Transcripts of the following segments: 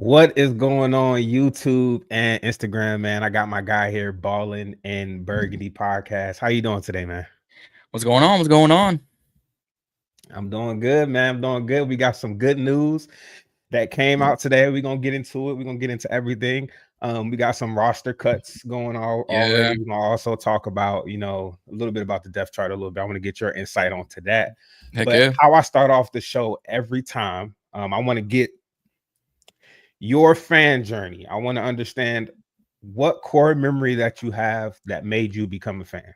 What is going on YouTube and Instagram, man? I got my guy here, Ballin and Burgundy podcast. How you doing today, man? What's going on? What's going on? I'm doing good, man. I'm doing good. We got some good news that came out today. We're gonna get into it. We're gonna get into everything. We got some roster cuts going on Yeah. already. We're gonna also talk about, a little bit about the depth chart a little bit. I want to get your insight onto that. Heck But yeah. how I start off the show every time, I want to get your fan journey. I want to understand what core memory that you have that made you become a fan.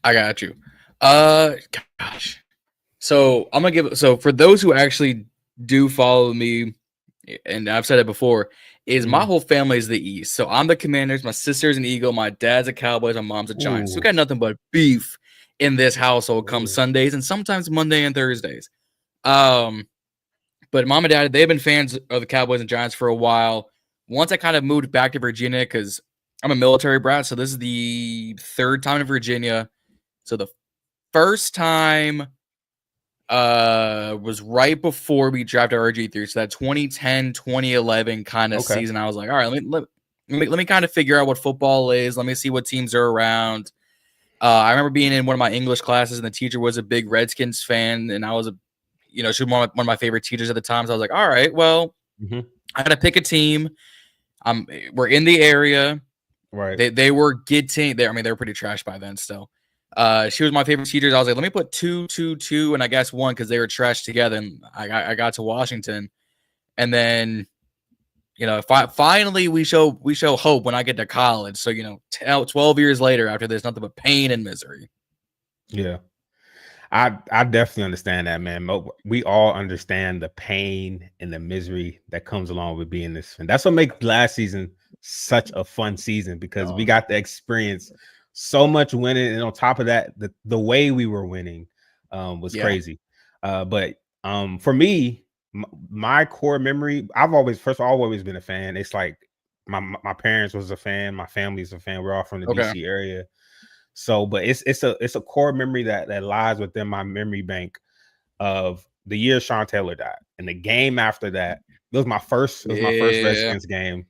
I got you. Gosh. So I'm gonna for those who actually do follow me, and I've said it before, is my whole family is the East. So I'm the Commanders, my sister's an Eagle, my dad's a Cowboys, my mom's a Giants. So we got nothing but beef in this household come Sundays and sometimes Monday and Thursdays. But mom and dad, they've been fans of the Cowboys and Giants for a while. Once I kind of moved back to Virginia, because I'm a military brat, so this is the third time in Virginia. So the first time was right before we drafted RG3. So that 2010, 2011 kind of season, I was like, all right, let me kind of figure out what football is. Let me see what teams are around. I remember being in one of my English classes, and the teacher was a big Redskins fan, and I was she was one of my favorite teachers at the time. So I was like, all right, well, I got to pick a team. We're in the area. Right. They were getting there. I mean, they were pretty trash by then still. She was my favorite teacher. I was like, let me put 2, 2, 2, and I guess 1 because they were trash together. And I got to Washington, and then finally we show hope when I get to college. So 12 years later, after there's nothing but pain and misery. Yeah. I definitely understand that, man. We all understand the pain and the misery that comes along with being this fan. That's what makes last season such a fun season, because we got to experience so much winning, and on top of that, the way we were winning was crazy. But for me, my core memory, I've always been a fan. It's like my parents was a fan, my family's a fan. We're all from the DC area. So, but it's a core memory that lies within my memory bank of the year Sean Taylor died, and the game after that. It was my first Redskins game.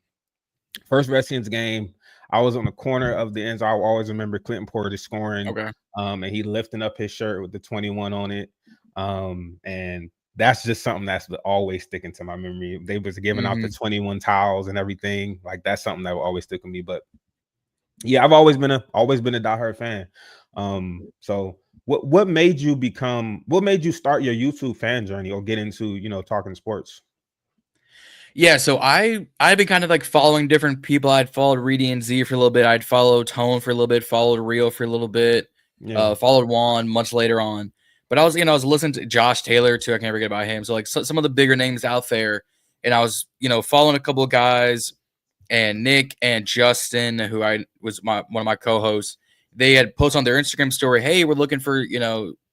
First Redskins game. I was on the corner of the ends. I always remember Clinton Porter scoring, and he lifting up his shirt with the 21 on it. And that's just something that's always sticking to my memory. They was giving out the 21 towels and everything. Like, that's something that will always stick with me. But yeah, I've always been a diehard fan. So what made you start your YouTube fan journey or get into, talking sports? Yeah, so I've been kind of like following different people. I'd followed Reedy and Z for a little bit. I'd followed Tone for a little bit, followed Rio for a little bit, followed Juan much later on. But I was listening to Josh Taylor too. I can't forget about him. So like some of the bigger names out there, and I was following a couple of guys. And Nick and Justin, who was one of my co-hosts, they had posted on their Instagram story, "Hey, we're looking for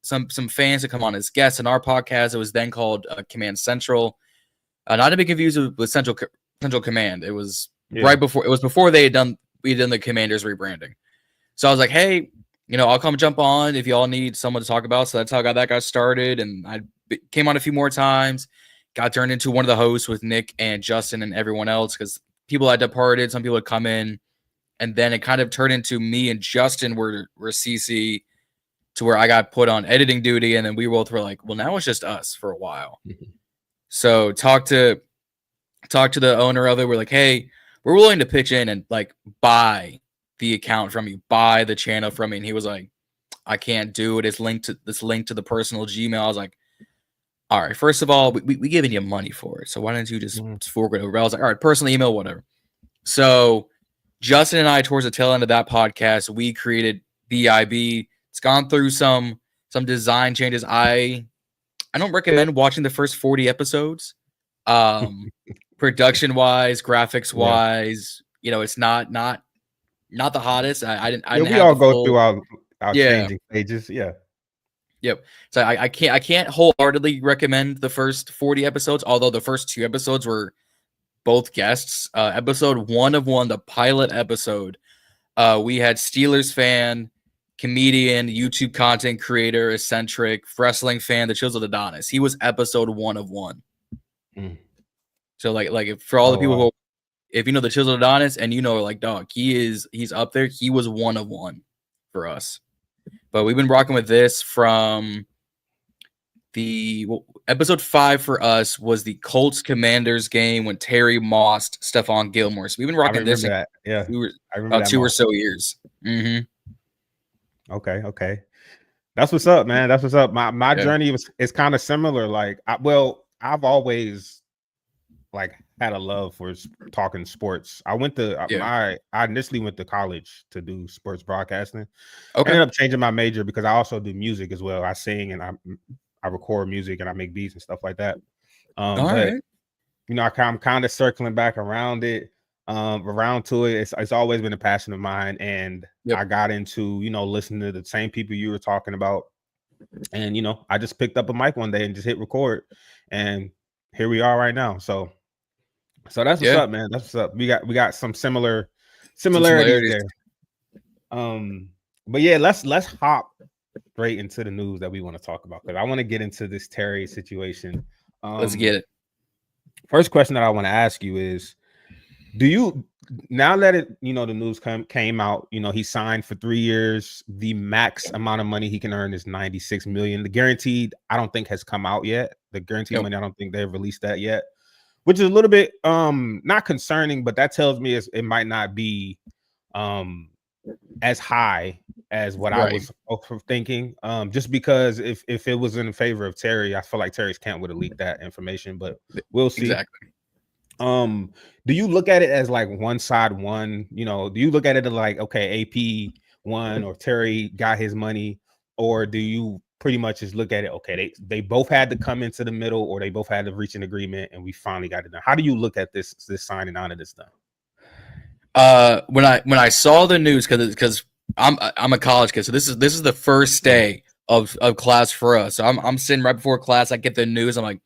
some fans to come on as guests in our podcast." It was then called Command Central, not to be confused with Central Command. It was right before. It was before we had done the Commanders rebranding. So I was like, "Hey, I'll come jump on if y'all need someone to talk about." So that's how that got started, and I came on a few more times. Got turned into one of the hosts with Nick and Justin and everyone else because people had departed, some people had come in, and then it kind of turned into me and Justin were CC to where I got put on editing duty, and then we both were like, well, now it's just us for a while. So talk to the owner of it. We're like, hey, we're willing to pitch in and like buy the account from you, buy the channel from me. And he was like, I can't do it. It's linked to the personal Gmail. I was like, all right, first of all, we giving you money for it, so why don't you just forward it over? I was like, all right, personal email, whatever. So Justin and I, towards the tail end of that podcast, we created BIB. It's gone through some design changes. I don't recommend watching the first 40 episodes. Production wise, graphics wise, it's not the hottest. I didn't we all go through our changing stages. Yep. So I can't wholeheartedly recommend the first 40 episodes, although the first 2 episodes were both guests. Episode 1 of 1, the pilot episode, we had Steelers fan, comedian, YouTube content creator, eccentric, wrestling fan, the Chisel Adonis. He was episode 1 of 1. So for all the people who, if you know the Chisel Adonis and you know, like, dog, he's up there. He was one of one for us. But we've been rocking with this from episode 5 for us was the Colts Commanders game when Terry mossed Stephon Gilmore. So we've been rocking this. That. Yeah, I remember about 2 or so years. Okay. That's what's up, man. That's what's up. My journey is kind of similar. Like, I've always like had a love for talking sports. I went to I initially went to college to do sports broadcasting. Okay. I ended up changing my major because I also do music as well. I sing and I record music and I make beats and stuff like that. But you know, I'm kind of circling back around to it. It's always been a passion of mine, and I got into, you know, listening to the same people you were talking about, and you know, I just picked up a mic one day and just hit record, and here we are right now. So that's what's up, man. That's what's up. We got some similarities there. But yeah, let's hop straight into the news that we want to talk about, because I want to get into this Terry situation. Let's get it. First question that I want to ask you is, do you, now that the news came out, you know, he signed for 3 years, the max amount of money he can earn is $96 million. The guaranteed, I don't think has come out yet. The guaranteed money, I don't think they've released that yet, which is a little bit not concerning, but that tells me it might not be as high as what I was thinking. Just because if it was in favor of Terry, I feel like Terry's camp would have leaked that information, but we'll see. Exactly. Do you look at it as like one side won? You know, do you look at it like, okay, AP won or Terry got his money, or do you pretty much just look at it, okay, they both had to come into the middle, or they both had to reach an agreement and we finally got it done? How do you look at this signing on of this done? When I saw the news, because I'm a college kid, so this is the first day of class for us. So I'm sitting right before class. I get the news. I'm like,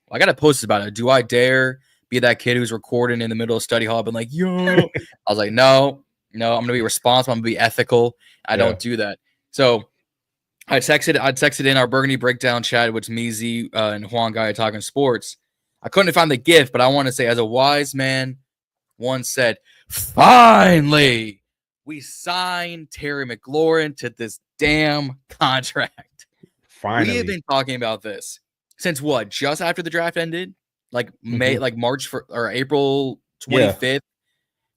I gotta post about it. Do I dare be that kid who's recording in the middle of study hall? I've been like, yo. I was like, no, I'm gonna be responsible. I'm gonna be ethical. I don't do that. So I texted in our Burgundy breakdown chat, which me, Z, and Juan Guy are talking sports. I couldn't find the gift, but I want to say, as a wise man once said, finally, we signed Terry McLaurin to this damn contract. Finally. We have been talking about this since what? Just after the draft ended? Like March or April 25th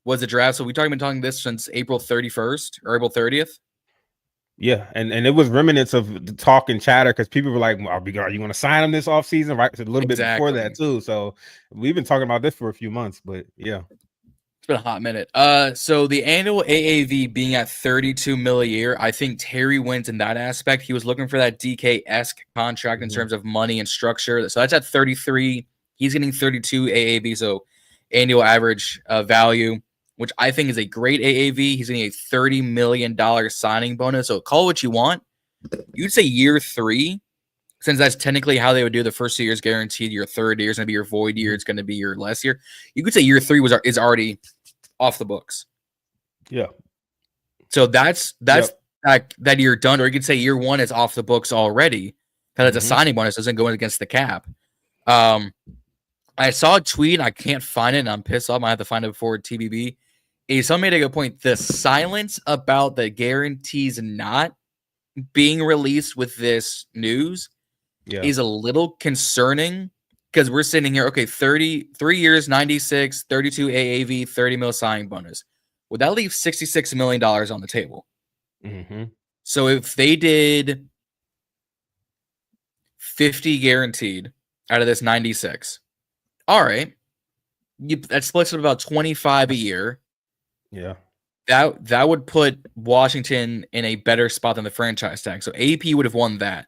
was the draft. So we've been talking this since April 31st or April 30th. Yeah, and it was remnants of the talk and chatter, because people were like, are you going to sign him this offseason? Right, so a little bit before that too. So we've been talking about this for a few months, but yeah. It's been a hot minute. So the annual AAV being at $32 million a year, I think Terry wins in that aspect. He was looking for that DK-esque contract in terms of money and structure. So that's at 33. He's getting 32 AAV, so annual average value, which I think is a great AAV. He's getting a $30 million signing bonus. So call it what you want. You'd say year 3, since that's technically how they would do the first 2 years guaranteed. Your third year is going to be your void year. It's going to be your less year. You could say year 3 is already off the books. Yeah. So that's that year done. Or you could say year 1 is off the books already, because it's a signing bonus. Doesn't go in against the cap. I saw a tweet. I can't find it, and I'm pissed off. I have to find it before TBB. Somebody made a good point. The silence about the guarantees not being released with this news is a little concerning, because we're sitting here, okay, 3 years, 96, 32 AAV, 30 mil signing bonus. Would that leave $66 million on the table? So if they did 50 guaranteed out of this 96, all right, that splits up about 25 a year. Yeah. That would put Washington in a better spot than the franchise tag. So AP would have won that.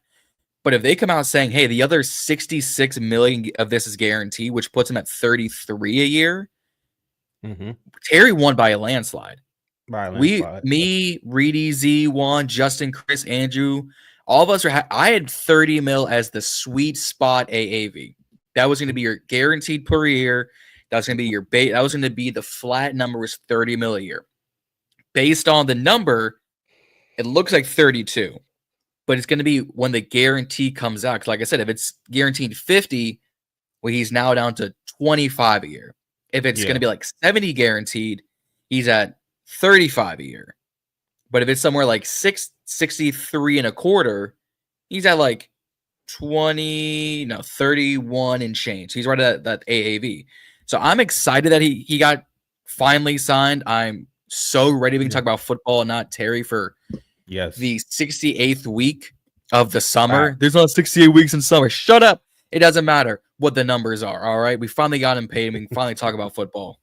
But if they come out saying, hey, the other 66 million of this is guaranteed, which puts him at 33 a year, Terry won by a landslide. Me, Reedy, Z, Juan, Justin, Chris, Andrew, all of us I had 30 mil as the sweet spot AAV. That was going to be your guaranteed per year. That was going to be your bait. That was going to be the flat number was 30 mil a year. Based on the number, it looks like 32, but it's going to be when the guarantee comes out. Because like I said, if it's guaranteed 50, well, he's now down to 25 a year. If it's going to be like 70 guaranteed, he's at 35 a year. But if it's somewhere like 63 and a quarter, he's at like 31 and change. He's right at that AAV. So I'm excited that he got finally signed. I'm so ready we can talk about football and not Terry for the 68th week of the summer. Wow. There's not 68 weeks in summer. Shut up. It doesn't matter what the numbers are. All right. We finally got him paid. We can finally talk about football.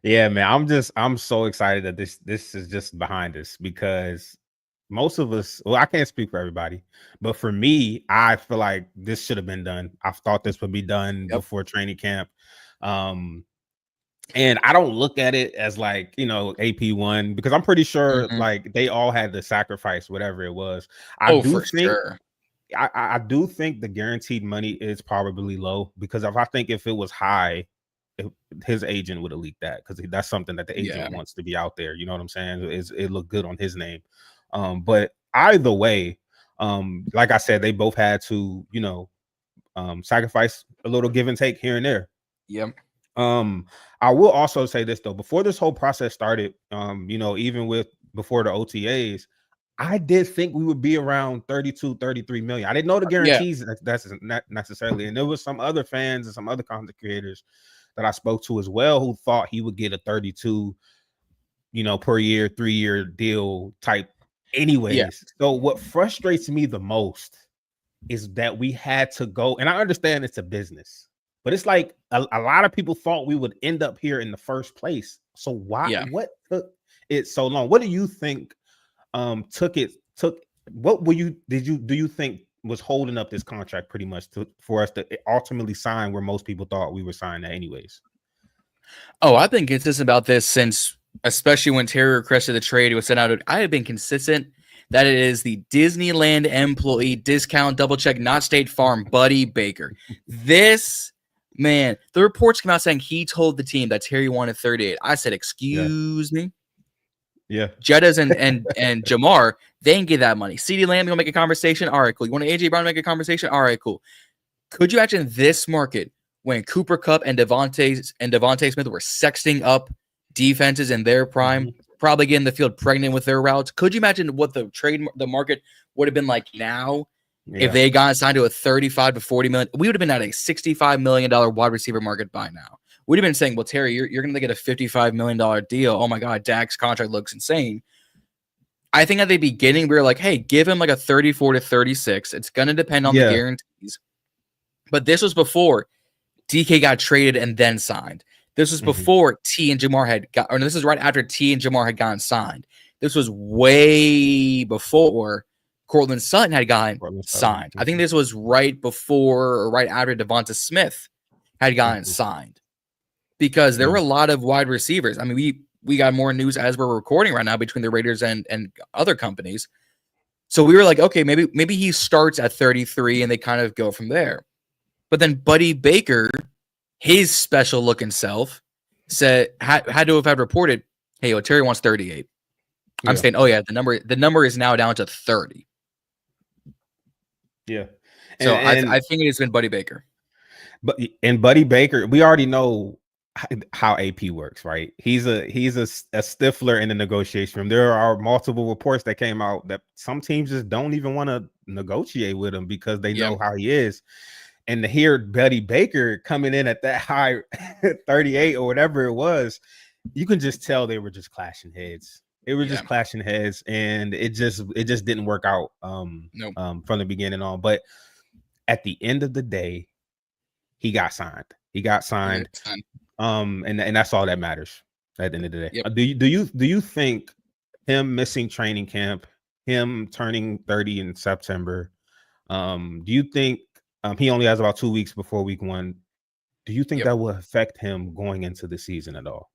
Yeah, man. I'm so excited that this is just behind us, because most of us, well, I can't speak for everybody, but for me, I feel like this should have been done. I thought this would be done before training camp. And I don't look at it as like, AP1, because I'm pretty sure like they all had to sacrifice whatever it was. I do think the guaranteed money is probably low, because if it was high, his agent would have leaked that, because that's something that the agent wants to be out there. You know what I'm saying? It looked good on his name. But either way, like I said, they both had to, sacrifice a little give and take here and there. Yep. I will also say this though, before this whole process started, even before the OTAs, I did think we would be around 32, 33 million. I didn't know the guarantees that's not necessarily, and there was some other fans and some other content creators that I spoke to as well who thought he would get a 32, per year, 3-year deal type anyways. Yeah. So what frustrates me the most is that we had to go, and I understand it's a business, but it's like a lot of people thought we would end up here in the first place. So why? Yeah. What took it so long? What do you think do you think was holding up this contract pretty much for us to ultimately sign where most people thought we were signing at anyways? Oh, I've been consistent about this since, especially when Terry requested the trade, it was sent out. I have been consistent that it is the Disneyland employee discount double check, not State Farm, Buddy Baker. This man, the reports came out saying he told the team that Terry wanted 38. I said, excuse me. Yeah. Jettas and Jamar, they didn't get that money. CeeDee Lamb, you want to make a conversation? All right, cool. You want AJ Brown to make a conversation? All right, cool. Could you imagine this market when Cooper Kupp and Devontae Smith were sexting up defenses in their prime, probably getting the field pregnant with their routes? Could you imagine what the market would have been like now if they got signed to a 35 to 40 million? We would have been at a $65 million wide receiver market by now. We'd have been saying, well, Terry, you're going to get a $55 million deal. Oh, my God, Dak's contract looks insane. I think at the beginning, we were like, hey, give him like a 34 to 36. It's going to depend on the guarantees. But this was before DK got traded and then signed. This was before T and Jamar this is right after T and Jamar had gotten signed. This was way before Cortland Sutton had gotten signed. I think this was right before or right after Devonta Smith had gotten signed. Because there were a lot of wide receivers. I mean, we got more news as we're recording right now between the Raiders and other companies. So we were like, okay, maybe he starts at 33 and they kind of go from there. But then Buddy Baker, his special looking self, had to have had reported, hey, Terry wants 38. I'm saying, oh yeah, the number is now down to 30. Yeah. So I think it has been Buddy Baker. And Buddy Baker, we already know how AP works, right? He's a stiffler in the negotiation room. There are multiple reports that came out that some teams just don't even want to negotiate with him because they know how he is. And to hear Buddy Baker coming in at that high 38 or whatever it was, you can just tell they were just clashing heads. It was just clashing heads, and it just didn't work out from the beginning on. But at the end of the day, he got signed. And that's all that matters at the end of the day. Yep. Do you think him missing training camp, him turning 30 in September, do you think he only has about 2 weeks before week 1? Do you think that will affect him going into the season at all?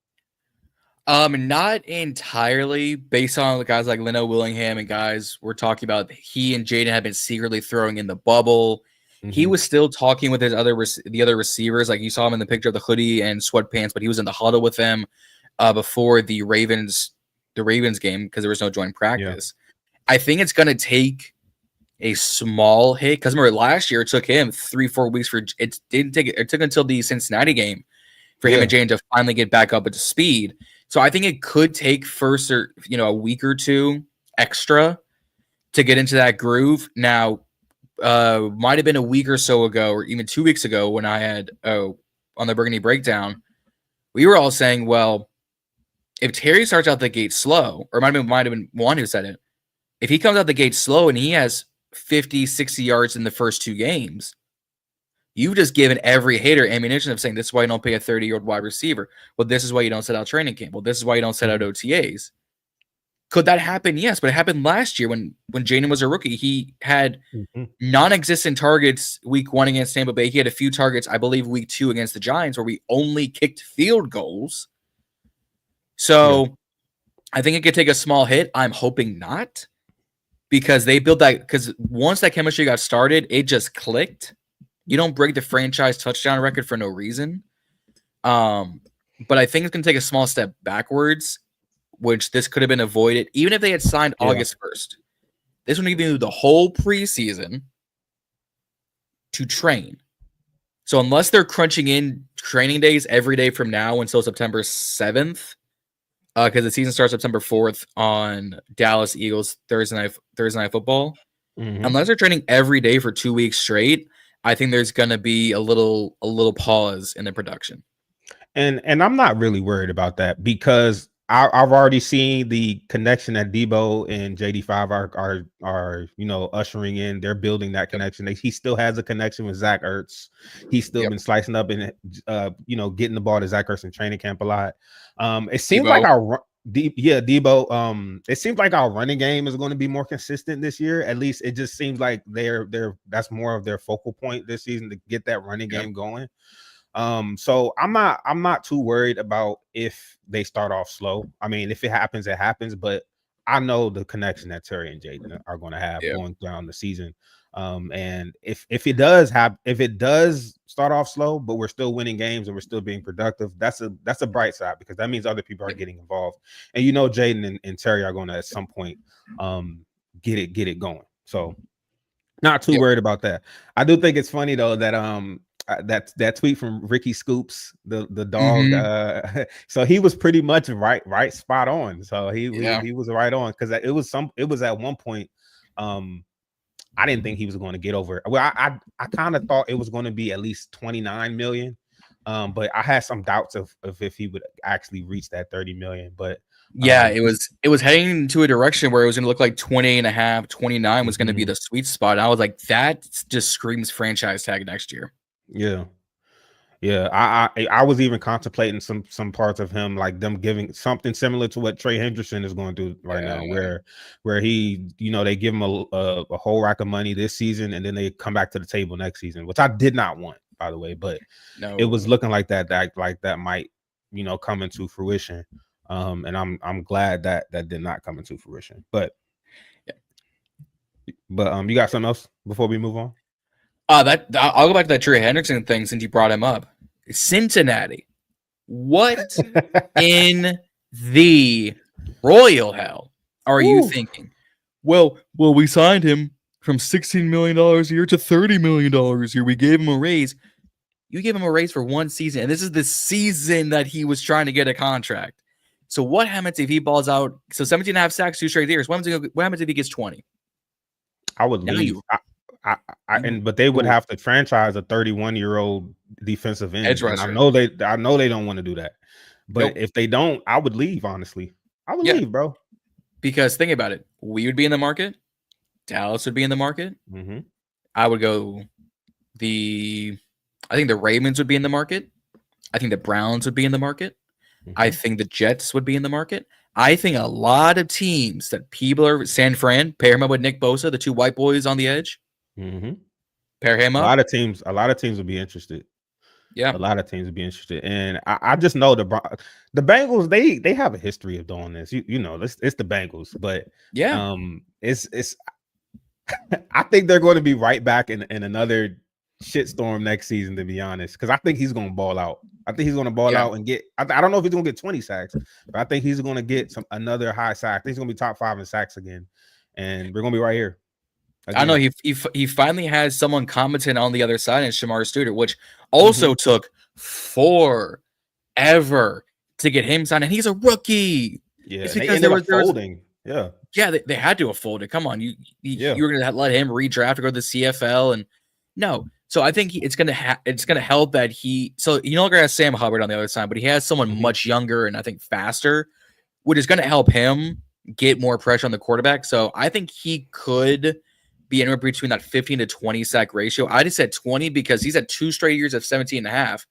Not entirely, based on the guys like Leno Willingham and guys we're talking about. He and Jaden have been secretly throwing in the bubble. He was still talking with the other receivers. Like you saw him in the picture of the hoodie and sweatpants, but he was in the huddle with them before the Ravens game because there was no joint practice. I think it's going to take a small hit, because remember last year it took him 3-4 weeks for it didn't take it took until the Cincinnati game for him and Jane to finally get back up into speed. So I think it could take first or a week or two extra to get into that groove. Now, might have been a week or so ago, or even 2 weeks ago, when I had on the Burgundy breakdown, we were all saying, well, if Terry starts out the gate slow, or might have been one who said it, if he comes out the gate slow and he has 50, 60 yards in the first 2 games, you've just given every hater ammunition of saying this is why you don't pay a 30-year-old wide receiver. Well, this is why you don't set out training camp. Well, this is why you don't set out OTAs. Could that happen? Yes, but it happened last year when Jaden was a rookie. He had non-existent targets week 1 against Tampa Bay. He had a few targets, I believe, week 2 against the Giants, where we only kicked field goals. So I think it could take a small hit. I'm hoping not, because they built that. Because once that chemistry got started, it just clicked. You don't break the franchise touchdown record for no reason. But I think it's going to take a small step backwards, which this could have been avoided. Even if they had signed August 1st, this would give you the whole preseason to train. So unless they're crunching in training days every day from now until September 7th, because the season starts September 4th on Dallas Eagles Thursday night football. Unless they're training every day for 2 weeks straight, I think there's going to be a little pause in the production. And I'm not really worried about that, because I've already seen the connection that Debo and JD5 are ushering in. They're building that connection. He still has a connection with Zach Ertz. He's still been slicing up and getting the ball to Zach Ertz in training camp a lot. It seems like Debo. It seems like our running game is going to be more consistent this year. At least it just seems like that's more of their focal point this season, to get that running game going. So I'm not too worried about if they start off slow. I mean, if it happens, it happens, but I know the connection that Terry and Jaden are going to have going down the season. And if it does start off slow, but we're still winning games and we're still being productive, that's a bright side, because that means other people are getting involved. And Jaden and Terry are going to at some point get it going. So not too worried about that. I do think it's funny though that that tweet from Ricky Scoops, the dog. So he was pretty much right spot on. So he was right on, because it was at one point. I didn't think he was going to get over. Well, I kind of thought it was going to be at least 29 million. But I had some doubts of if he would actually reach that 30 million. But it was heading into a direction where it was going to look like 20.5, 29 was going to be the sweet spot. And I was like, that just screams franchise tag next year. Yeah. I was even contemplating some parts of him, like them giving something similar to what Trey Hendrickson is going to do right now, where he, they give him a whole rack of money this season, and then they come back to the table next season, which I did not want, by the way, but it was looking like that might, come into fruition. And I'm glad that did not come into fruition. But you got something else before we move on? I'll go back to that Trey Hendrickson thing since you brought him up. Cincinnati. What in the royal hell are you thinking? Well, we signed him from $16 million a year to $30 million a year. We gave him a raise. You gave him a raise for one season, and this is the season that he was trying to get a contract. So what happens if he balls out? So 17.5 sacks, 2 straight years. What happens if he gets 20? I would leave. But they would have to franchise a 31-year-old defensive end. And I know they don't want to do that. But if they don't, I would leave. Honestly, I would leave, bro. Because think about it, we would be in the market. Dallas would be in the market. I would go. I think the Ravens would be in the market. I think the Browns would be in the market. I think the Jets would be in the market. I think a lot of teams that people are San Fran, pair him up with Nick Bosa, the 2 white boys on the edge. Pair him up. A lot of teams would be interested. A lot of teams would be interested, and I just know the Bengals. They have a history of doing this. It's the Bengals, but it's. I think they're going to be right back in another shitstorm next season, to be honest, because I think he's going to ball out. I think he's going to ball out and get. I don't know if he's going to get 20 sacks, but I think he's going to get another high sack. I think he's going to be top 5 in sacks again, and we're going to be right here. I know he finally has someone competent on the other side, and Shamar Studer, which also took forever to get him signed, and he's a rookie. Yeah, it's they because ended up folding. They had to have folded. Come on, you were going to let him redraft or go to the CFL, and no. So I think it's gonna help that so you no longer has Sam Hubbard on the other side, but he has someone much younger and I think faster, which is going to help him get more pressure on the quarterback. So I think he could be anywhere between that 15 to 20 sack ratio. I just said 20 because he's had 2 straight years of 17 and a half.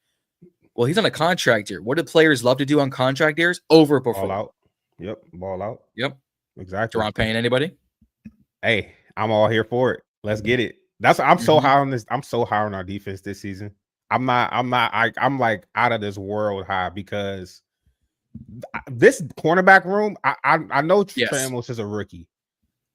Well, he's on a contract year. What do players love to do on contract years? Overperform. Ball out. Yep. Ball out. Yep. Exactly. Deron Payne, anybody? Hey, I'm all here for it. Let's get it. I'm so high on this. I'm so high on our defense this season. I'm like out of this world high because this cornerback room, I know Trey Amos is a rookie,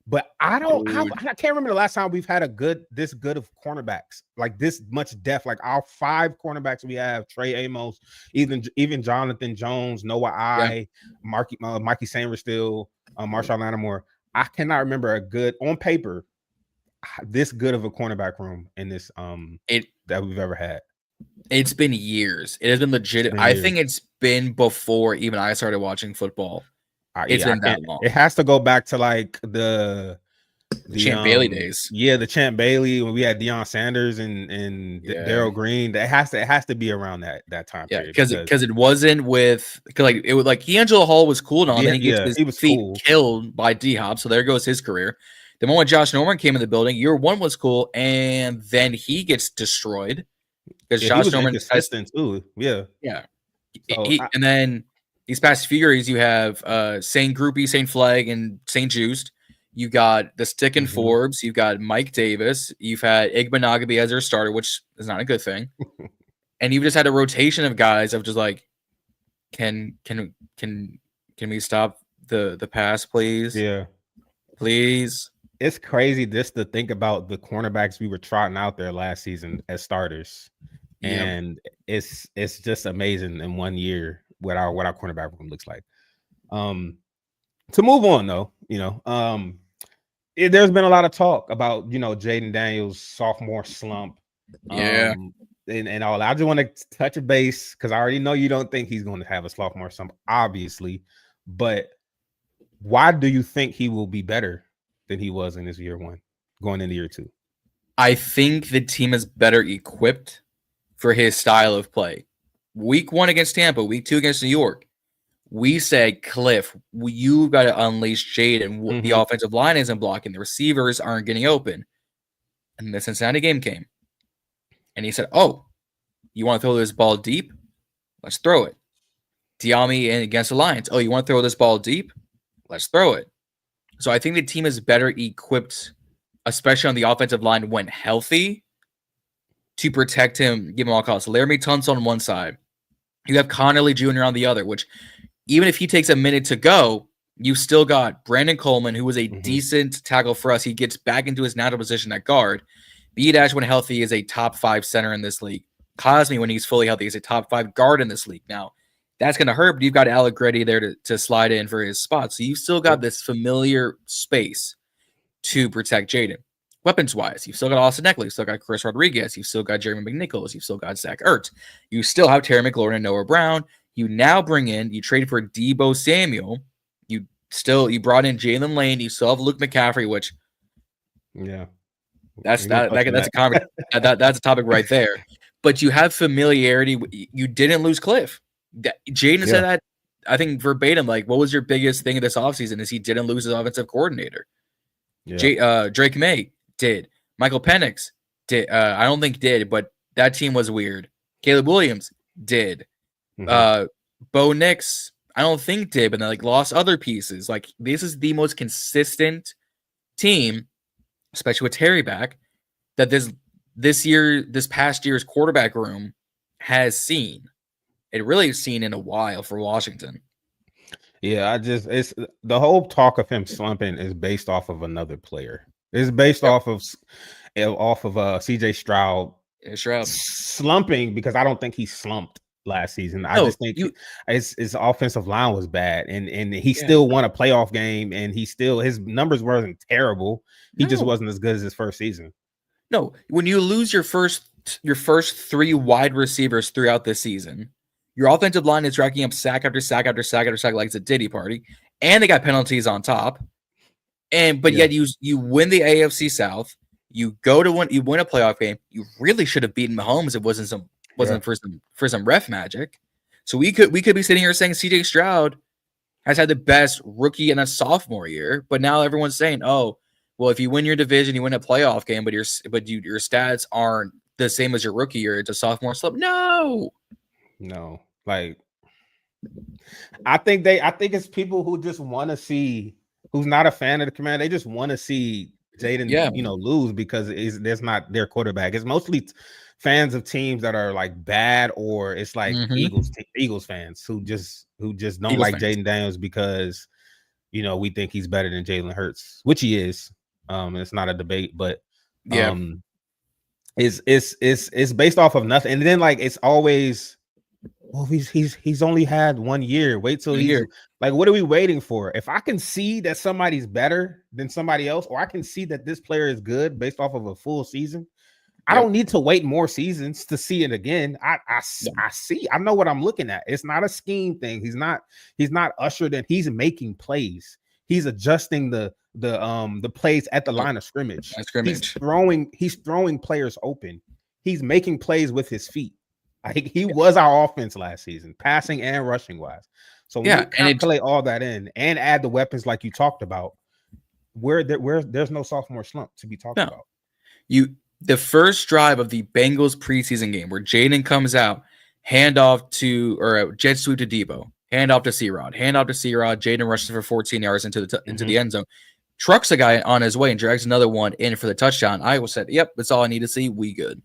but I can't remember the last time we've had this good of cornerbacks, like this much depth. Like our 5 cornerbacks we have: Trey Amos, even Jonathan Jones, Noah Mikey Sanders, still Marshawn Lattimore. I cannot remember a good on paper this good of a cornerback room in this that we've ever had. It's been years. It has been legit. I think it's been before even I started watching football. It's been that long. It has to go back to like the Champ Bailey days. Yeah, the Champ Bailey when we had Deion Sanders and Darryl Green. It has to be around that time period. Because it wasn't like D'Angelo Hall was cool and all, and then he gets his feet killed by D-Hop. So there goes his career. The moment Josh Norman came in the building, year 1 was cool, and then he gets destroyed because Josh Norman is consistent too. Yeah. So and then these past few years, you have St. Groupie, St. Flag, and St. Juiced. You got the Stick and Forbes. You've got Mike Davis. You've had Igbenogany as their starter, which is not a good thing. And you've just had a rotation of guys of just like, can we stop the pass, please? Yeah, please. It's crazy just to think about the cornerbacks we were trotting out there last season as starters, and it's just amazing in 1 year what our cornerback room looks like. To move on though, there's been a lot of talk about Jaden Daniels' sophomore slump, and all that. I just want to touch a base because I already know you don't think he's going to have a sophomore slump, obviously, but why do you think he will be better than he was in his year 1 going into year 2? I think the team is better equipped for his style of play. Week 1 against Tampa, week 2 against New York, we said, Cliff, you've got to unleash Jaden. The offensive line isn't blocking. The receivers aren't getting open. And the Cincinnati game came. And he said, oh, you want to throw this ball deep? Let's throw it. Diami against the Lions. Oh, you want to throw this ball deep? Let's throw it. So I think the team is better equipped, especially on the offensive line when healthy, to protect him, give him all costs. Laramie Tunsil on one side. You have Connerly Jr. on the other, which even if he takes a minute to go, you still got Brandon Coleman, who was a decent tackle for us. He gets back into his natural position at guard. B-Dash, when healthy, is a top 5 center in this league. Cosme, when he's fully healthy, is a top 5 guard in this league. Now, that's going to hurt, but you've got Allegretti there to slide in for his spot. So you've still got this familiar space to protect Jaden. Weapons-wise, you've still got Austin Eckler. You've still got Chris Rodriguez. You've still got Jeremy McNichols. You've still got Zach Ertz. You still have Terry McLaurin and Noah Brown. You now you traded for Deebo Samuel. You brought in Jalen Lane. You still have Luke McCaffrey, which that's a conversation. That's a topic right there. But you have familiarity. You didn't lose Cliff. Jaden said that, I think verbatim, like, what was your biggest thing of this offseason is he didn't lose his offensive coordinator. Drake May did. Michael Penix did. I don't think did, but that team was weird. Caleb Williams did. Bo Nix, I don't think did, but then like lost other pieces. Like, this is the most consistent team, especially with Terry back, that this past year's quarterback room has seen. It really seen in a while for Washington. Yeah, it's the whole talk of him slumping is based off of another player. It's based off of CJ Stroud slumping, because I don't think he slumped. last season. I just think his offensive line was bad, and he still won a playoff game, and his numbers weren't terrible. He just wasn't as good as his first season. No, when you lose your first 3 wide receivers throughout the season, your offensive line is racking up sack after sack after sack after sack like it's a Diddy party, and they got penalties on top. But yet you win the AFC South. You win a playoff game. You really should have beaten Mahomes. It wasn't for some ref magic. So we could be sitting here saying CJ Stroud has had the best rookie and a sophomore year, but now everyone's saying, oh, well, if you win your division, you win a playoff game, but your stats aren't the same as your rookie year. It's a sophomore slump. No, like I think it's people who just want to see, who's not a fan of the Command. They just want to see Jaden, lose because there's not their quarterback. It's mostly fans of teams that are like bad, or it's like Eagles fans who just don't like Jaden Daniels because we think he's better than Jalen Hurts, which he is. It's not a debate, but it's based off of nothing. And then like it's always, well, he's only had 1 year. Wait till he's like, what are we waiting for? If I can see that somebody's better than somebody else, or I can see that this player is good based off of a full season, I don't need to wait more seasons to see it again. I see. I know what I'm looking at. It's not a scheme thing. He's not ushered in. He's making plays. He's adjusting the plays at the line of scrimmage. He's throwing players open. He's making plays with his feet. He was our offense last season, passing and rushing wise. So when you calculate all that in and add the weapons like you talked about, there's no sophomore slump to be talked about. The first drive of the Bengals preseason game where Jaden comes out, handoff to, or jet sweep to Debo, handoff to C-Rod, Jaden rushes for 14 yards into the end zone, trucks a guy on his way and drags another one in for the touchdown. I said, yep, that's all I need to see. We good.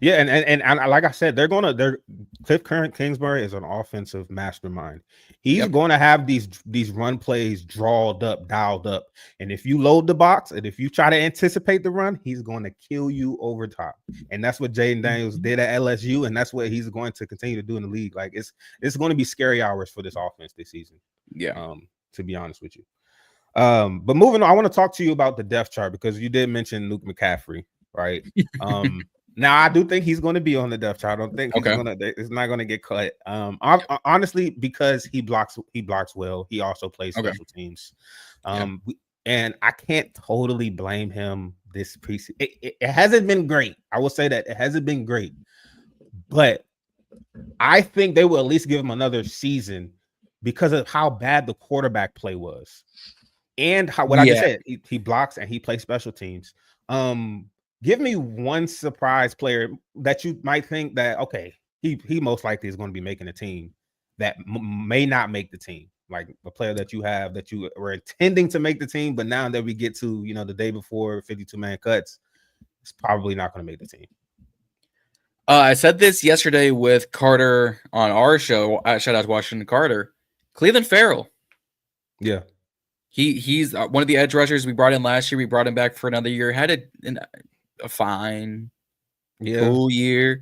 Yeah, and like I said, Cliff Kingsbury is an offensive mastermind. He's going to have these run plays dialed up, and if you load the box and if you try to anticipate the run, he's going to kill you over top. And that's what Jaden Daniels did at LSU, and that's what he's going to continue to do in the league. Like it's going to be scary hours for this offense this season. To be honest with you. But moving on, I want to talk to you about the depth chart because you did mention Luke McCaffrey, right? Now I do think he's going to be on the depth chart. I don't think it's not going to get cut. Honestly, because he blocks well. He also plays special teams. And I can't totally blame him this preseason. It hasn't been great. I will say that it hasn't been great, but I think they will at least give him another season because of how bad the quarterback play was, and I just said he blocks and he plays special teams. Give me one surprise player that you might think that, okay, he most likely is going to be making a team that may not make the team. Like a player that you have that you were intending to make the team, but now that we get to, the day before 52-man cuts, it's probably not going to make the team. I said this yesterday with Carter on our show. Shout out to Washington Carter. Cleveland Farrell. Yeah. He's one of the edge rushers we brought in last year. We brought him back for another year. Had a fine full year.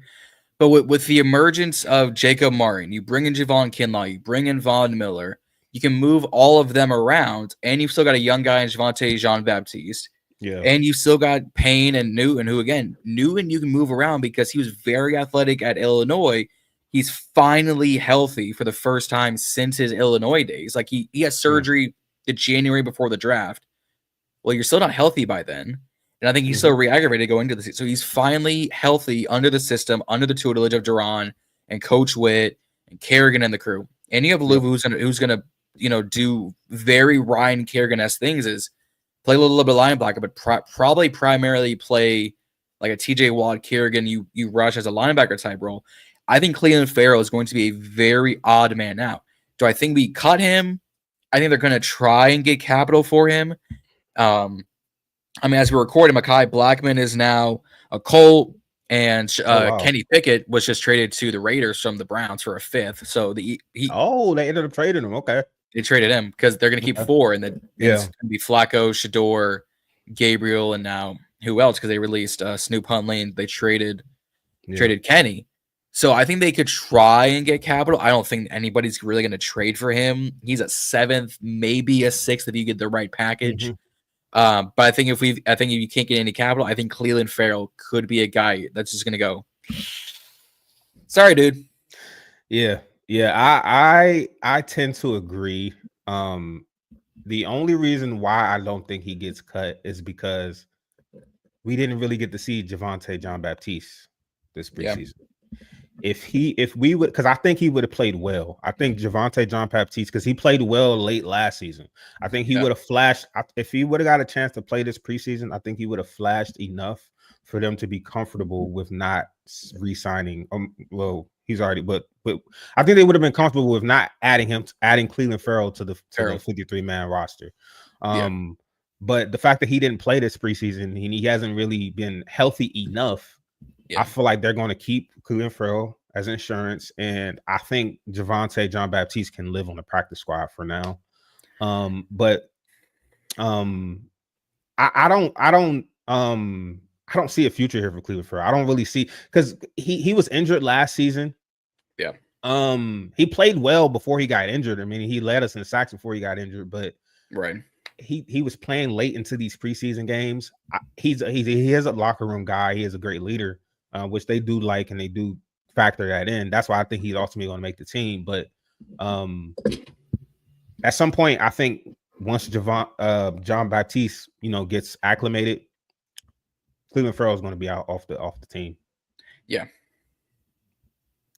But with the emergence of Jacob Martin, you bring in Javon Kinlaw, you bring in Von Miller, you can move all of them around, and you've still got a young guy in Javonte Jean-Baptiste. Yeah. And you've still got Payne and Newton, who, again, Newton you can move around because he was very athletic at Illinois. He's finally healthy for the first time since his Illinois days. Like, he had surgery the January before the draft. Well, you're still not healthy by then. And I think he's still re-aggravated going into the season. So he's finally healthy under the system, under the tutelage of Duran and Coach Witt and Kerrigan and the crew. And you have Lou who's gonna do very Ryan Kerrigan-esque things, is play a little bit of linebacker, but probably primarily play like a TJ Watt, Kerrigan, you rush as a linebacker type role. I think Cleveland Farrell is going to be a very odd man out. Do I think we cut him? I think they're going to try and get capital for him. As we record, Mekhi Blackman is now a Colt, and Kenny Pickett was just traded to the Raiders from the Browns for a fifth. So they ended up trading him. Okay, they traded him because they're going to keep four, and then it's going to be Flacco, Shador, Gabriel, and now who else? Because they released Snoop Huntley and they traded Kenny. So I think they could try and get capital. I don't think anybody's really going to trade for him. He's a 7th, maybe a 6th if you get the right package. But I think if you can't get any capital, I think Cleveland Farrell could be a guy that's just going to go. Sorry, dude. Yeah. I tend to agree. The only reason why I don't think he gets cut is because we didn't really get to see Javonte Jean-Baptiste this preseason. If we would, because I think he would have played well. I think Javonte Jean-Baptiste, because he played well late last season. I think he would have flashed. If he would have got a chance to play this preseason, I think he would have flashed enough for them to be comfortable with not re-signing. Well, he's already, but I think they would have been comfortable with not adding Cleveland Farrell to the 53-man roster. But the fact that he didn't play this preseason and he hasn't really been healthy enough, I feel like they're going to keep Cleveland Farrell as insurance, and I think Javonte Jean-Baptiste can live on the practice squad for now. But I don't see a future here for Cleveland Farrell. I don't really see, because he was injured last season. Yeah. He played well before he got injured. I mean, he led us in sacks before he got injured, but he was playing late into these preseason games. He is a locker room guy. He is a great leader, which they do like, and they do factor that in. That's why I think he's ultimately going to make the team. But at some point, I think once Jean-Baptiste, gets acclimated, Cleveland Farrell is going to be out off the team. Yeah.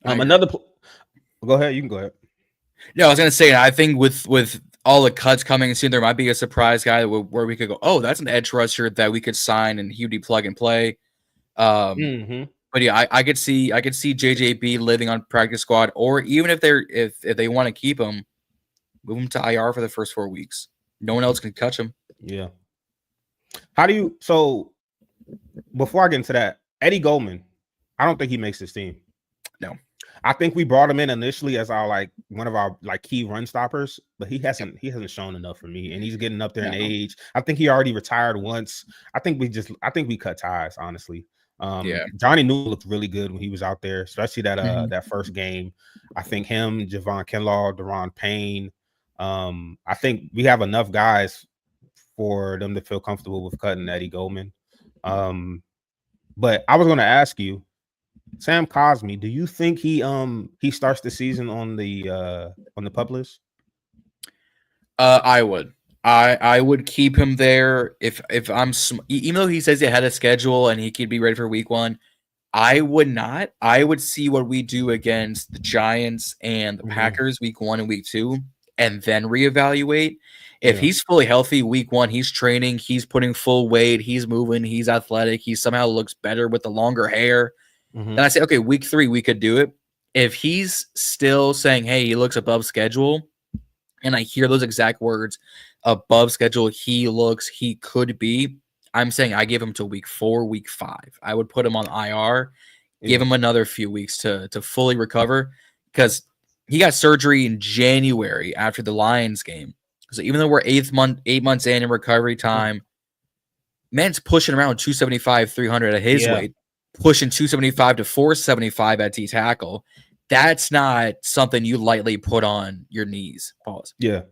Go ahead. You can go ahead. Yeah, I was going to say, I think with all the cuts coming soon, there might be a surprise guy where we could go, oh, that's an edge rusher that we could sign and he would be plug and play. But yeah, I could see JJB living on practice squad, or even if they want to keep him, move him to IR for the first 4 weeks. No one else can catch him. Yeah. So before I get into that, Eddie Goldman, I don't think he makes this team. No. I think we brought him in initially as our one of our key run stoppers, but he hasn't shown enough for me, and he's getting up there in age. I think he already retired once. I think we cut ties, honestly. Johnny Newell looked really good when he was out there, especially that first game. I think him, Javon Kinlaw, Deron Payne. I think we have enough guys for them to feel comfortable with cutting Eddie Goldman. But I was going to ask you, Sam Cosmi, do you think he starts the season on the PUP list? I would. I would keep him there if I'm even though he says he had a schedule and he could be ready for week 1. I would not. I would see what we do against the Giants and the Packers week 1 and week 2, and then reevaluate. If he's fully healthy week 1, he's training, he's putting full weight, he's moving, he's athletic, he somehow looks better with the longer hair. Then I say, okay, week 3, we could do it. If he's still saying, hey, he looks above schedule, and I hear those exact words, above schedule, he could be, I'm saying I give him to week 4, week 5. I would put him on IR, give him another few weeks to fully recover, because he got surgery in January after the Lions game. So even though we're 8 months in recovery time, man's pushing around 275, 300 at his weight, pushing 275 to 475 at D tackle. That's not something you lightly put on your knees. Pause. Yeah.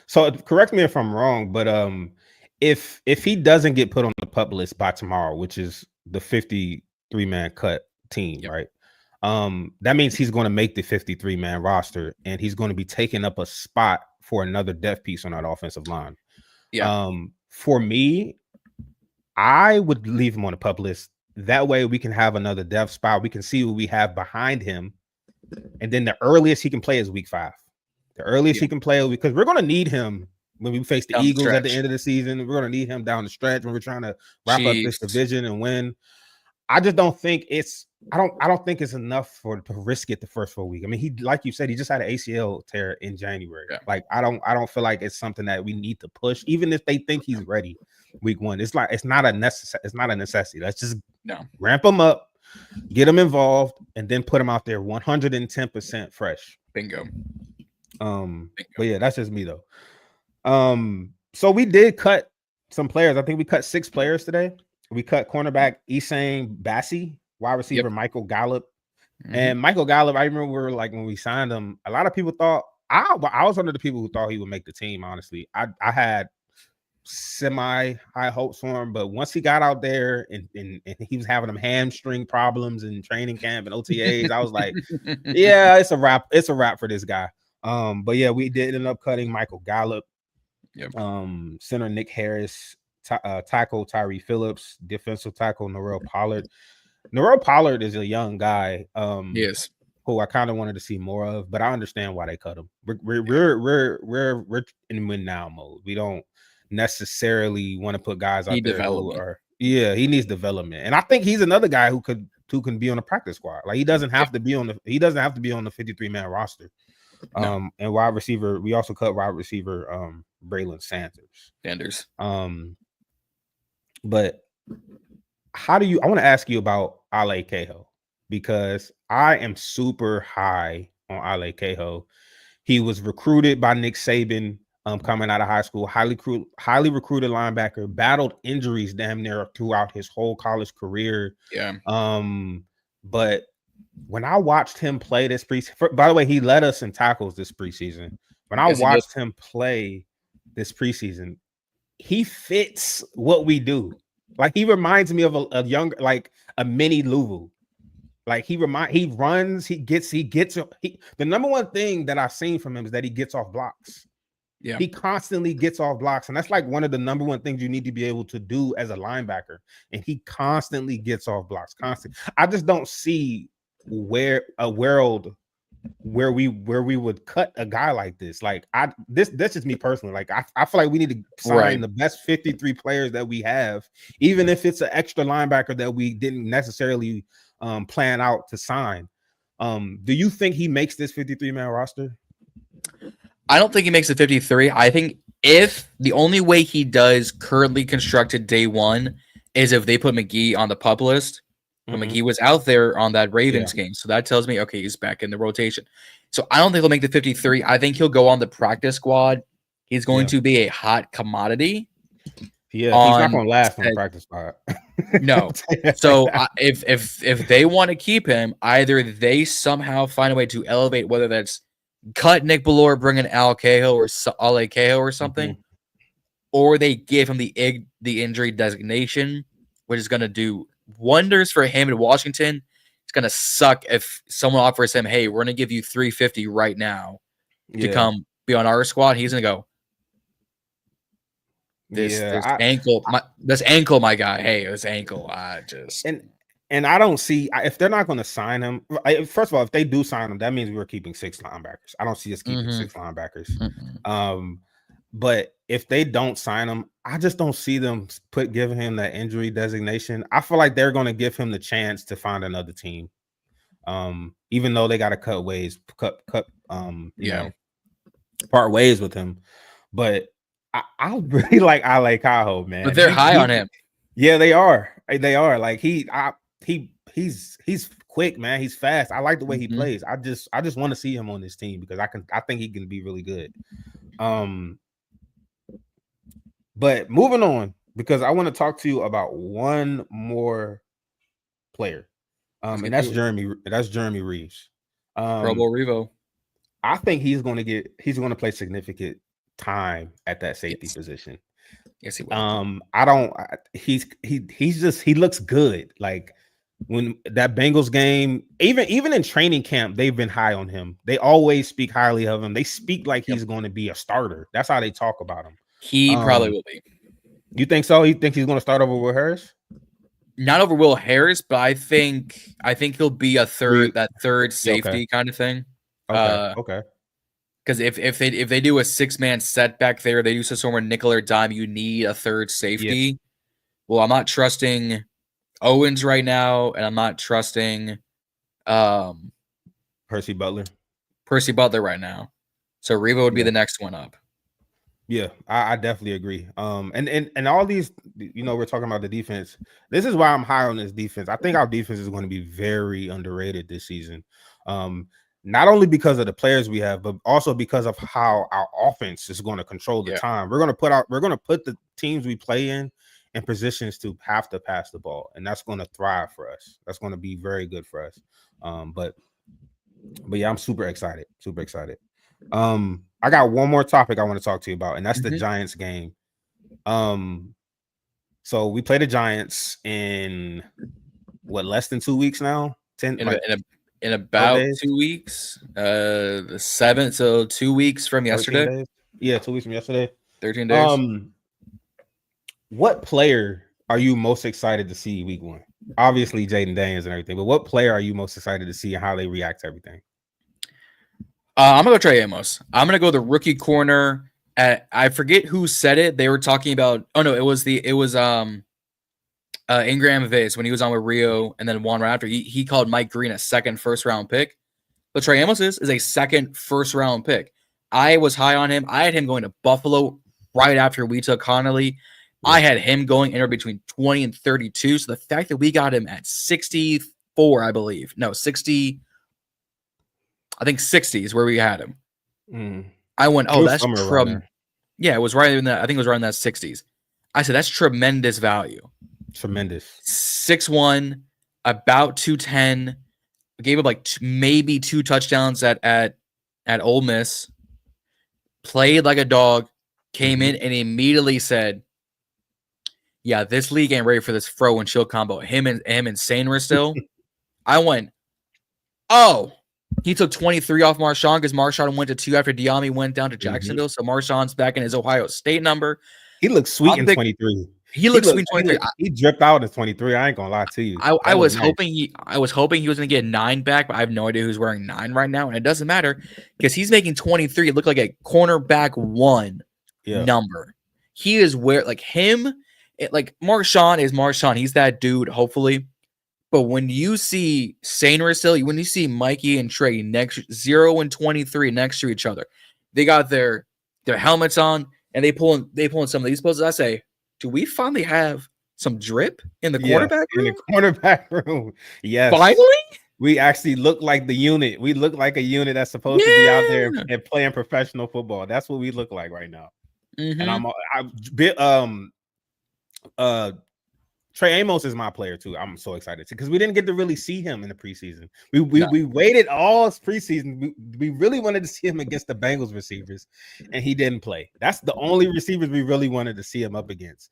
So correct me if I'm wrong, but if he doesn't get put on the PUP list by tomorrow, which is the 53-man cut team, right? That means he's going to make the 53-man roster, and he's going to be taking up a spot for another depth piece on that offensive line. For me, I would leave him on the PUP list. That way we can have another depth spot. We can see what we have behind him. And then the earliest he can play is week 5. The earliest he can play, because we're going to need him when we face the Eagles at the end of the season. We're going to need him down the stretch when we're trying to wrap up this division and win. I just don't think I don't think it's enough to risk it the first 4 weeks. I mean, he, like you said, he just had an ACL tear in January. I don't feel like it's something that we need to push, even if they think he's ready week 1. It's not a necessity. Let's just ramp him up, get him involved, and then put him out there 110% fresh. Bingo. But yeah, that's just me though. So we did cut some players. I think we cut 6 players today. We cut cornerback Isane Bassi, wide receiver Michael Gallup, And Michael Gallup, I remember like when we signed him, a lot of people thought I was one of the people who thought he would make the team. Honestly, I had semi high hopes for him, but once he got out there and he was having them hamstring problems in training camp and OTAs, I was like, yeah, it's a wrap. It's a wrap for this guy. But yeah, we did end up cutting Michael Gallup. Yep. Center Nick Harris, tackle Tyree Phillips, defensive tackle Norrell Pollard. Norrell Pollard is a young guy. Yes. Who I kind of wanted to see more of, but I understand why they cut him. We're in win now mode. We don't necessarily want to put guys out there who are he needs development. And I think he's another guy who can be on the practice squad. Like he doesn't have to be on the 53-man roster. No. And wide receiver, we also cut wide receiver Braylon Sanders. But I want to ask you about Ale Cahill, because I am super high on Ale Cahill. He was recruited by Nick Saban coming out of high school, highly recruited linebacker, battled injuries damn near throughout his whole college career. Yeah. But when I watched him play this preseason, by the way, he led us in tackles this preseason. When I watched him play this preseason, he fits what we do. Like he reminds me of a younger, like a mini Louvu. Like he runs, the number one thing that I've seen from him is that he gets off blocks. Yeah. He constantly gets off blocks. And that's like one of the number one things you need to be able to do as a linebacker. And he constantly gets off blocks. I just don't see where a world where we would cut a guy like this. Like this is me personally. Like I feel like we need to sign the best 53 players that we have, even if it's an extra linebacker that we didn't necessarily plan out to sign. Do you think he makes this 53-man roster? I don't think he makes the 53. I think if the only way he does currently constructed day one is if they put McGee on the PUP list. But McGee was out there on that Ravens game. So that tells me, okay, he's back in the rotation. So I don't think he'll make the 53. I think he'll go on the practice squad. He's going to be a hot commodity. Yeah, he's not going to last on the practice squad. No. So if they want to keep him, either they somehow find a way to elevate, whether that's cut Nick Ballore, bring in Ale Cahill or something, or they give him the injury designation, which is going to do wonders for him in Washington. It's going to suck if someone offers him, hey, we're going to give you $350 right now to come be on our squad. He's going to go, this ankle, my guy. Hey, this ankle. And I don't see if they're not going to sign him. First of all, if they do sign him, that means we're keeping 6 linebackers. I don't see us keeping 6 linebackers. But if they don't sign him, I just don't see them giving him that injury designation. I feel like they're going to give him the chance to find another team. Even though they got to part ways with him. But I really like Ale Cahill, man. But they're high on him. Yeah, they are. They are. Like he's quick, man. He's fast. I like the way he plays. I just want to see him on this team because I think he can be really good. But moving on, because I want to talk to you about one more player. And that's Jeremy Reeves. Pro Bowl Revo. I think he's going to play significant time at that safety position. Yes, he will. He looks good. Like when that Bengals game, even in training camp, they've been high on him. They always speak highly of him. They speak like he's going to be a starter. That's how they talk about him. He probably will be. You think so? You think he's going to start over Will Harris? Not over Will Harris, but I think he'll be that third safety kind of thing. Okay. Because if they do a 6-man setback there, they do some of nickel or dime, you need a third safety. Yeah. Well, I'm not trusting Owens right now, and I'm not trusting Percy Butler right now. So Revo would be the next one up. Yeah, I definitely agree. And all these, we're talking about the defense. This is why I'm high on this defense. I think our defense is going to be very underrated this season. Not only because of the players we have, but also because of how our offense is going to control the time. We're going to put the teams we play in in positions to have to pass the ball, and that's going to thrive for us. That's going to be very good for us. But yeah, I'm super excited. Super excited. I got one more topic I want to talk to you about, and that's the Giants game. So we play the Giants in less than 2 weeks now? In about 2 weeks. The 7th, so 2 weeks from yesterday. Days? Yeah, 2 weeks from yesterday. 13 days. What player are you most excited to see week 1? Obviously Jaden Daniels and everything, but what player are you most excited to see and how they react to everything? I'm gonna go Trey Amos. I'm gonna go the rookie corner. I forget who said it. They were talking about. Oh no, it was Ingram Viz when he was on with Rio, and then Juan right after. He called Mike Green a second first-round pick. But Trey Amos is a second first-round pick. I was high on him. I had him going to Buffalo right after we took Connolly. Yeah. I had him going anywhere between 20 and 32. So the fact that we got him at 64, I believe. No, 60. I think 60 is where we had him. I went, oh, that's yeah, it was right in that. I think it was right in that 60s. I said, that's tremendous value. Tremendous. 6'1", about 210. Gave up like maybe 2 touchdowns at Ole Miss. Played like a dog. Came in and immediately said, "Yeah, this league ain't ready for this fro and chill combo." Him and Sane were still. I went, oh. He took 23 off Marshawn because Marshawn went to 2 after Diami went down to Jacksonville. So Marshawn's back in his Ohio State number. He looks sweet in 23. He looks sweet in 23. He dripped out in 23. I ain't gonna lie to you. I was hoping he was gonna get 9 back, but I have no idea who's wearing 9 right now, and it doesn't matter because he's making 23 look like a cornerback 1 number. He is like Marshawn is Marshawn. He's that dude, hopefully. But when you see Sane Russell, when you see Mikey and Trey 0 and 23 next to each other, they got their helmets on and they pull in some of these poses. I say, do we finally have some drip in the quarterback room? In the quarterback room, yes. Finally, we actually look like the unit. We look like a unit that's supposed to be out there and playing professional football. That's what we look like right now. And Trey Amos is my player too. I'm so excited because we didn't get to really see him in the preseason. We waited all preseason. We really wanted to see him against the Bengals receivers, and he didn't play. That's the only receivers we really wanted to see him up against.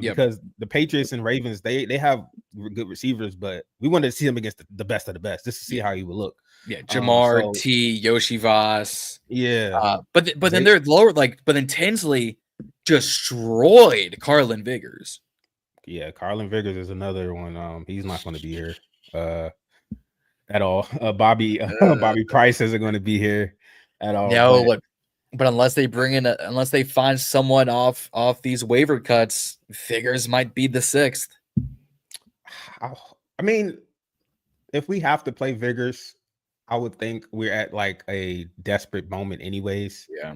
Because the Patriots and Ravens, they have good receivers, but we wanted to see him against the best of the best just to see how he would look. Yeah, Jamar T, Yoshi Voss. Yeah, but then they're lower. But then Tinsley destroyed Carlin Viggers. Yeah, Carlin Viggers is another one. He's not going to be here at all. Bobby Price isn't going to be here at all. No, but unless they unless they find someone off these waiver cuts, Viggers might be the 6th. I mean, if we have to play Viggers, I would think we're at like a desperate moment anyways. Yeah.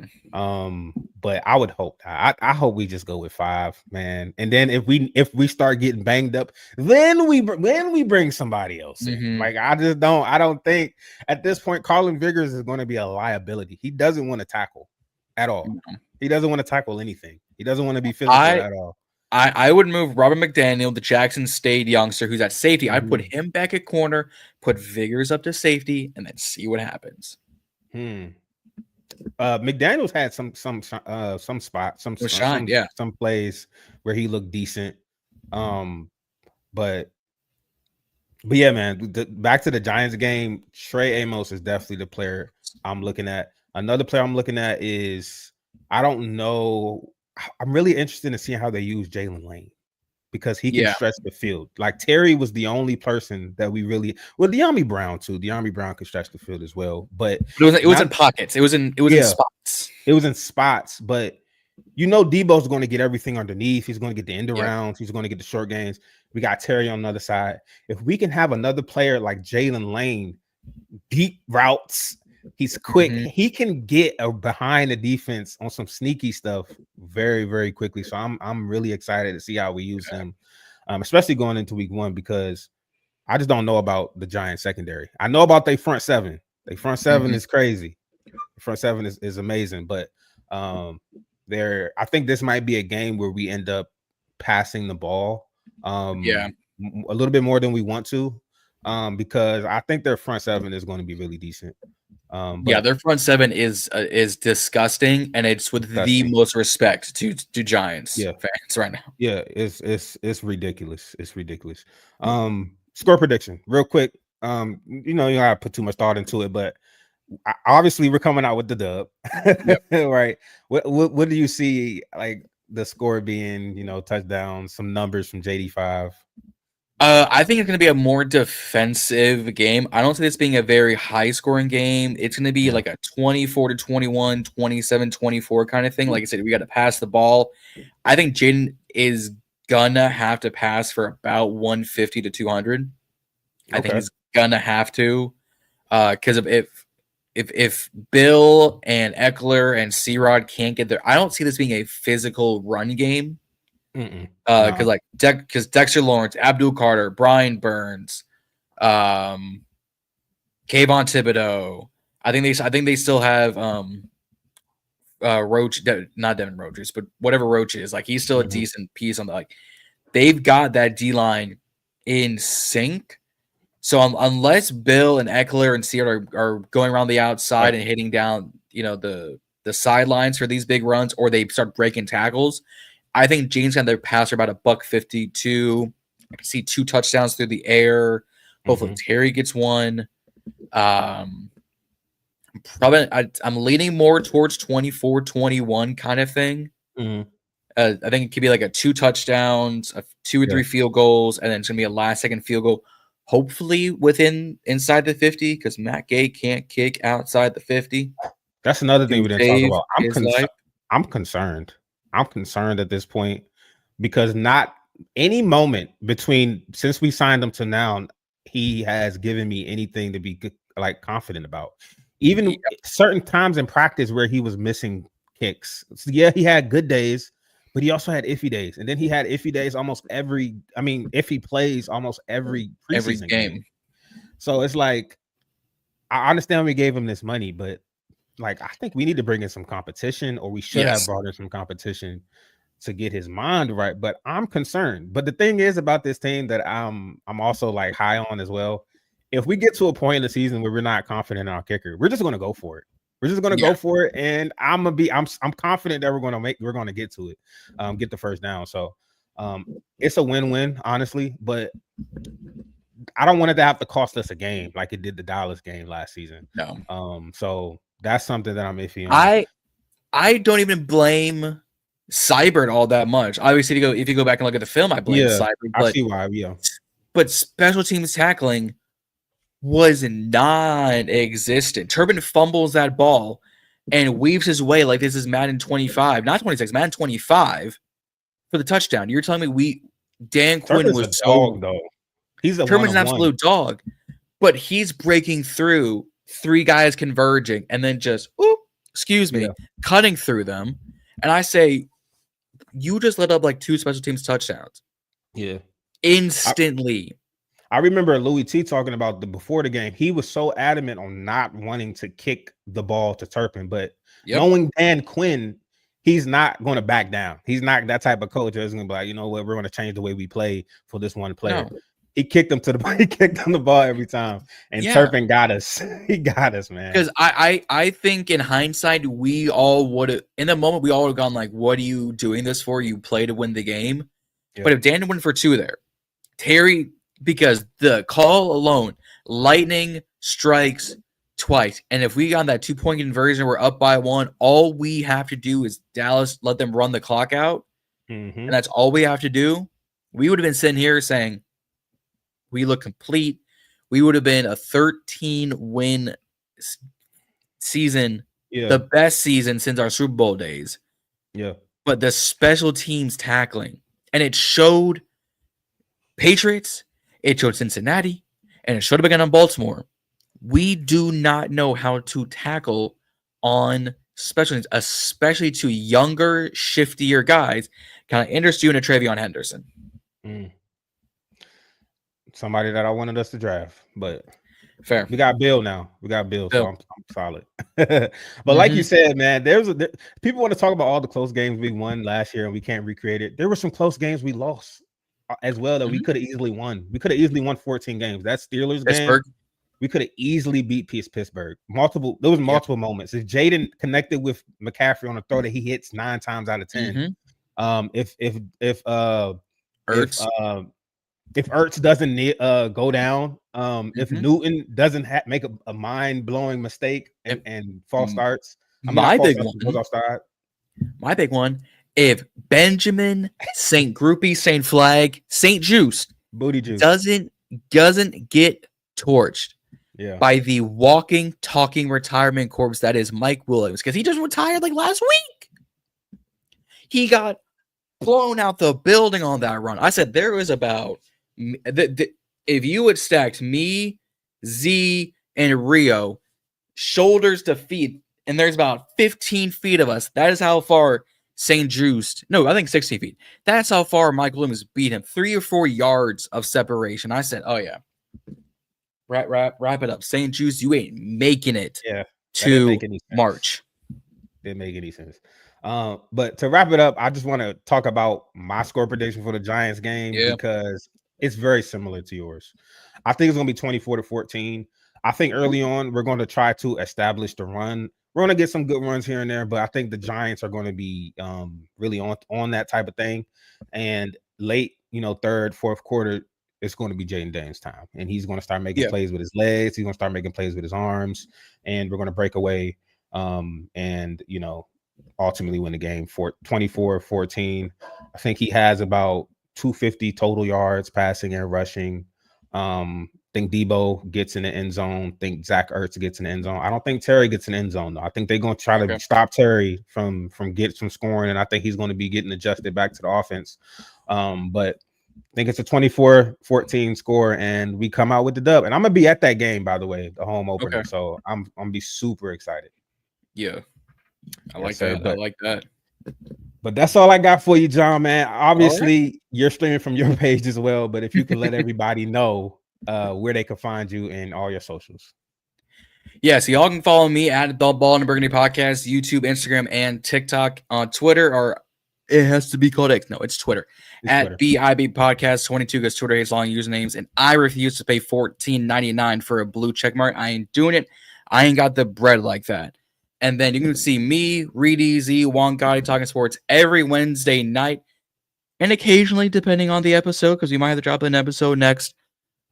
But I would hope I hope we just go with 5, man. And then if we start getting banged up, then we bring somebody else in. Like I don't think at this point Carlin Viggers is going to be a liability. He doesn't want to tackle at all. He doesn't want to tackle anything. He doesn't want to be physical at all. I would move Robert McDaniel, the Jackson State youngster who's at safety. I'd put him back at corner, put Viggers up to safety, and then see what happens. McDaniel's had some spots, some plays where he looked decent. But yeah, man. Back to the Giants game, Trey Amos is definitely the player I'm looking at. Another player I'm looking at is I don't know. I'm really interested in seeing how they use Jalen Lane because he can stretch the field. Like Terry was the only person that we really De'Ami Brown too. De'Ami Brown could stretch the field as well, but it was in pockets. It was in spots. It was in spots, but Debo's going to get everything underneath. He's going to get the end arounds. He's going to get the short gains. We got Terry on the other side. If we can have another player like Jalen Lane, deep routes. He's quick. He can get behind the defense on some sneaky stuff very, very quickly. So I'm really excited to see how we use him, especially going into week 1 because I just don't know about the Giants secondary. I know about their front 7. Their front 7 is crazy. The front 7 is amazing, but I think this might be a game where we end up passing the ball a little bit more than we want to, because I think their front seven is going to be really decent. But their front seven is disgusting, and it's with the most respect to Giants fans right now. Yeah, it's ridiculous. It's ridiculous. Score prediction, real quick. You gotta put too much thought into it, but obviously we're coming out with the dub. Right? What do you see, like, the score being? Touchdowns, some numbers from JD5. I think it's going to be a more defensive game. I don't see this being a very high-scoring game. It's going to be like a 24-21, 27-24 kind of thing. Like I said, we got to pass the ball. I think Jaden is going to have to pass for about 150 to 200. I think he's going to have to, because if Bill and Eckler and C-Rod can't get there, I don't see this being a physical run game. Because Dexter Lawrence, Abdul Carter, Brian Burns, Kayvon Thibodeau. I think they still have Roach, not Devin Roaches, but whatever Roach is. Like, he's still a decent piece on the, like, they've got that D line in sync. So unless Bill and Eckler and Seattle are going around the outside and hitting down, the sidelines for these big runs, or they start breaking tackles, I think James got their passer about $152. I can see 2 touchdowns through the air. Hopefully Terry gets one. I'm leaning more towards 24-21 kind of thing. I think it could be like a 2 touchdowns, 2 or 3 field goals, and then it's gonna be a last-second field goal. Hopefully inside the 50, because Matt Gay can't kick outside the 50. That's another thing we didn't talk about. I'm concerned. I'm concerned at this point, because not any moment since we signed him to now, he has given me anything to be confident about. Even certain times in practice where he was missing kicks. So he had good days, but he also had iffy days. And then he had iffy days if he plays almost every preseason game. So it's like, I understand we gave him this money, but I think we need to bring in some competition, or we should have brought in some competition to get his mind right. But I'm concerned. But the thing is about this team that I'm also high on as well. If we get to a point in the season where we're not confident in our kicker, we're just going to go for it. We're just going to go for it, and I'm confident that we're going to get to it, get the first down. So it's a win-win, honestly. But I don't want it to have to cost us a game like it did the Dallas game last season. No. So that's something that I'm iffy on. I don't even blame Seibert all that much. Obviously, if you go back and look at the film, I blame Seibert. I see why. But special teams tackling was non-existent. Turbin fumbles that ball and weaves his way like this is Madden 25, not 26, Madden 25 for the touchdown. You're telling me Dan Quinn Turbin's was a dog, though. Turbin's an absolute dog, but he's breaking through 3 guys converging and then just cutting through them. And I say, you just let up 2 special teams touchdowns. Yeah. Instantly. I remember Louis T talking about before the game. He was so adamant on not wanting to kick the ball to Turpin, but knowing Dan Quinn, he's not going to back down. He's not that type of coach that's going to be like, you know what, we're going to change the way we play for this one player. No. He kicked him the ball every time, and Turpin got us. He got us, man. Because I think in hindsight, we all would have, in the moment, we all would have gone what are you doing this for? You play to win the game. Yeah. But if Dan went for 2 there, Terry, because the call alone, lightning strikes twice, and if we got that 2-point conversion, we're up by 1. All we have to do is Dallas let them run the clock out, and that's all we have to do. We would have been sitting here saying, we look complete. We would have been a 13-win season, the best season since our Super Bowl days. Yeah. But the special teams tackling, and it showed Patriots, it showed Cincinnati, and it showed up again on Baltimore. We do not know how to tackle on special teams, especially to younger, shiftier guys. Kind of Andrew Stew and Travion Henderson. Somebody that I wanted us to draft, but Fair. We got Bill now. We got Bill, so Bill. I'm solid. But like you said, man, people want to talk about all the close games we won last year and we can't recreate it. There were some close games we lost as well that we could have easily won. We could have easily won 14 games. That Steelers Pittsburgh. game, we could have easily beat Pittsburgh. There was multiple moments. If Jaden connected with McCaffrey on a throw that he hits 9 times out of 10, if Ertz doesn't go down, if Newton doesn't make a mind-blowing mistake and false starts, my big one, if Benjamin St. Groupie St. Flag St. Juice Booty Juice doesn't get torched by the walking, talking retirement corpse that is Mike Williams, because he just retired like last week. He got blown out the building on that run. I said there was about if you had stacked me, Z, and Rio shoulders to feet, and there's about 15 feet of us. That is how far St. Juiced. No, I think 16 feet. That's how far Mike Williams beat him. 3 or 4 yards of separation. I said, oh yeah. Wrap it up. St. Juice, you ain't making it to March. Didn't make any sense. But to wrap it up, I just want to talk about my score prediction for the Giants game because it's very similar to yours. I think it's going to be 24-14. I think early on, we're going to try to establish the run. We're going to get some good runs here and there, but I think the Giants are going to be really on that type of thing. And late, third, fourth quarter, it's going to be Jaden Daniels' time. And he's going to start making plays with his legs. He's going to start making plays with his arms. And we're going to break away and ultimately win the game for 24-14. I think he has about 250 total yards passing and rushing. Think Debo gets in the end zone. Think Zach Ertz gets in the end zone. I don't think Terry gets in the end zone though. I think they're going to try to stop Terry from scoring, and I think he's going to be getting adjusted back to the offense. But I think it's a 24-14 score, and we come out with the dub. And I'm gonna be at that game, by the way, the home opener. So I'm gonna be super excited. Yeah, I like that. But that's all I got for you, John, man. Obviously, you're streaming from your page as well. But if you could let everybody know where they can find you and all your socials. Yeah, so y'all can follow me at the Ballin Burgundy Podcast, YouTube, Instagram, and TikTok. On Twitter, or it has to be called X. No, it's Twitter. At BIB Podcast 22 because Twitter hates long usernames, and I refuse to pay $14.99 for a blue check mark. I ain't doing it. I ain't got the bread like that. And then you can see me, Reedy, Z, Juan Gotti talking sports every Wednesday night, and occasionally, depending on the episode, because we might have to drop an episode next,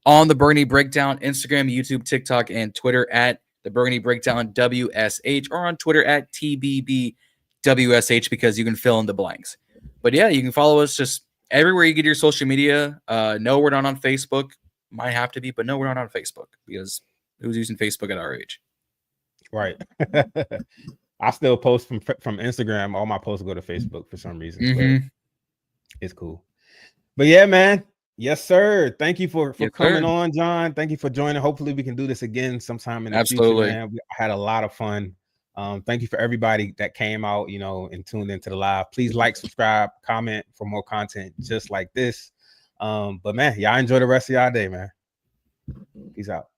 on the Burgundy Breakdown, Instagram, YouTube, TikTok, and Twitter at the Burgundy Breakdown WSH, or on Twitter at TBBWSH, because you can fill in the blanks. But yeah, you can follow us just everywhere you get your social media. No, we're not on Facebook. Might have to be, but no, we're not on Facebook, because who's using Facebook at our age? Right. I still post from Instagram. All my posts go to Facebook for some reason. But it's cool. But yeah, man. Yes, sir. Thank you for coming on, John. Thank you for joining. Hopefully we can do this again sometime in the future, man. We had a lot of fun. Thank you for everybody that came out, and tuned into the live. Please like, subscribe, comment for more content just like this. But man, y'all enjoy the rest of y'all day, man. Peace out.